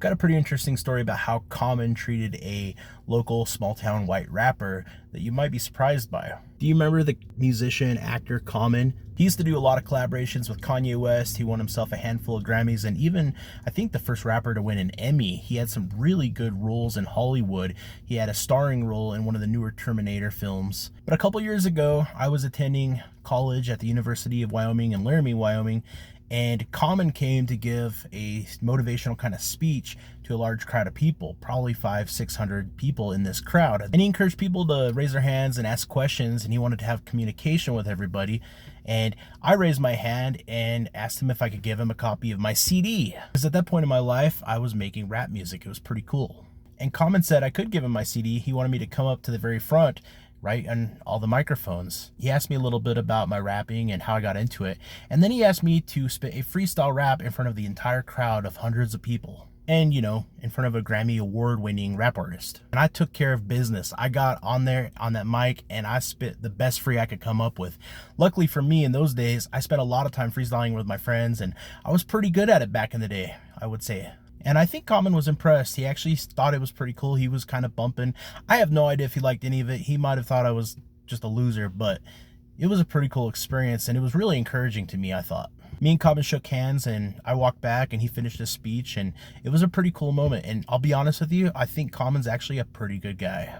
Got a pretty interesting story about how Common treated a local small town white rapper that you might be surprised by. Do you remember the musician, actor Common? He used to do a lot of collaborations with Kanye West. He won himself a handful of Grammys and even, I think, the first rapper to win an Emmy. He had some really good roles in Hollywood. He had a starring role in one of the newer Terminator films. But a couple years ago, I was attending college at the University of Wyoming in Laramie, Wyoming, and Common came to give a motivational kind of speech to a large crowd of people, probably 500-600 people in this crowd. And he encouraged people to raise their hands and ask questions, and he wanted to have communication with everybody. And I raised my hand and asked him if I could give him a copy of my CD. Because at that point in my life, I was making rap music. It was pretty cool. And Common said I could give him my CD. He wanted me to come up to the very front, right, on all the microphones. He asked me a little bit about my rapping and how I got into it. And then he asked me to spit a freestyle rap in front of the entire crowd of hundreds of people. And, you know, in front of a Grammy award-winning rap artist. And I took care of business. I got on there on that mic and I spit the best free I could come up with. Luckily for me, in those days, I spent a lot of time freestyling with my friends and I was pretty good at it back in the day, I would say. And I think Common was impressed. He actually thought it was pretty cool. He was kind of bumping. I have no idea if he liked any of it. He might have thought I was just a loser, but it was a pretty cool experience, and it was really encouraging to me, I thought. Me and Common shook hands, and I walked back, and he finished his speech, and it was a pretty cool moment. And I'll be honest with you, I think Common's actually a pretty good guy.